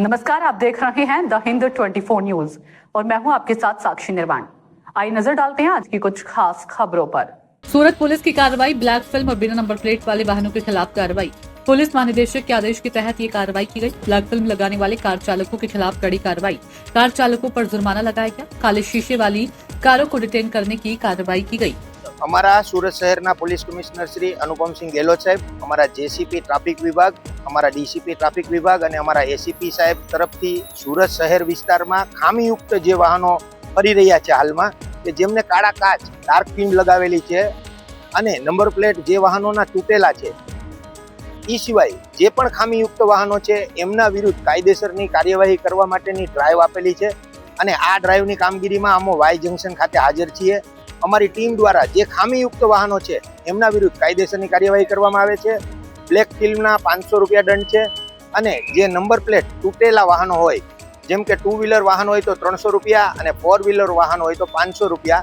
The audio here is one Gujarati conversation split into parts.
नमस्कार, आप देख रहे हैं द हिंद 24 न्यूज और मैं हूं आपके साथ साक्षी निर्वाण। आइए नजर डालते हैं आज की कुछ खास खबरों पर। सूरत पुलिस की कार्रवाई, ब्लैक फिल्म और बिना नंबर प्लेट वाले वाहनों के खिलाफ कार्रवाई। पुलिस महानिदेशक के आदेश के तहत ये कार्रवाई की गई। ब्लैक फिल्म लगाने वाले कार चालकों के खिलाफ कड़ी कार्रवाई। कार चालकों पर जुर्माना लगाया गया। काले शीशे वाली कारों को डिटेन करने की कार्रवाई की गई। અમારા સુરત શહેરના પોલીસ કમિશનર શ્રી અનુપમસિંહ ગેહલોત સાહેબ, અમારા જેસીપી ટ્રાફિક વિભાગ, અમારા ડીસીપી ટ્રાફિક વિભાગ અને અમારા એસીપી સાહેબ તરફથી સુરત શહેર વિસ્તારમાં ખામીયુક્ત જે વાહનો ફરી રહ્યા છે હાલમાં, કે જેમને કાળા કાચ ડાર્ક ફિલ્મ લગાવેલી છે અને નંબર પ્લેટ જે વાહનોના તૂટેલા છે, એ સિવાય જે પણ ખામીયુક્ત વાહનો છે એમના વિરુદ્ધ કાયદેસરની કાર્યવાહી કરવા માટેની ડ્રાઈવ આપેલી છે અને આ ડ્રાઈવની કામગીરીમાં અમે વાય જંકશન ખાતે હાજર છીએ। અમારી ટીમ દ્વારા જે ખામીયુક્ત વાહનો છે એમના વિરુદ્ધ કાયદેસરની કાર્યવાહી કરવામાં આવે છે। બ્લેક ફિલ્મના 500 રૂપિયા દંડ છે અને જે નંબર પ્લેટ તૂટેલા વાહનો હોય, જેમ કે 2 વ્હીલર વાહન હોય તો 300 રૂપિયા અને 4 વ્હીલર વાહન હોય તો 500 રૂપિયા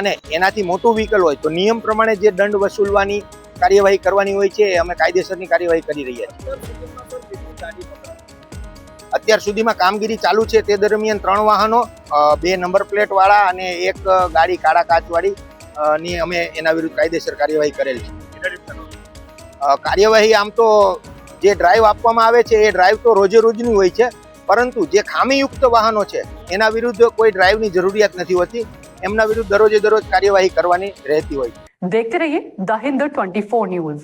અને એનાથી મોટું વ્હીકલ હોય તો નિયમ પ્રમાણે જે દંડ વસૂલવાની કાર્યવાહી કરવાની હોય છે એ અમે કાયદેસરની કાર્યવાહી કરી રહ્યા છીએ। અત્યાર સુધીમાં કામગીરી ચાલુ છે તે દરમિયાન 3 વાહનો, 2 નંબર પ્લેટ વાળા અને 1 ગાડી કાળા કાચ વાળી ની અમે એના વિરુદ્ધ કાયદેસર કાર્યવાહી કરેલ છે। કાર્યવાહી આમ તો જે ડ્રાઈવ આપવામાં આવે છે એ ડ્રાઈવ તો રોજે રોજની હોય છે, પરંતુ જે ખામીયુક્ત વાહનો છે એના વિરુદ્ધ કોઈ ડ્રાઈવની જરૂરિયાત નથી હોતી, એમના વિરુદ્ધ દરરોજે દરરોજ કાર્યવાહી કરવાની રહેતી હોય છે। देखते रहिए द हिंद 24 न्यूज।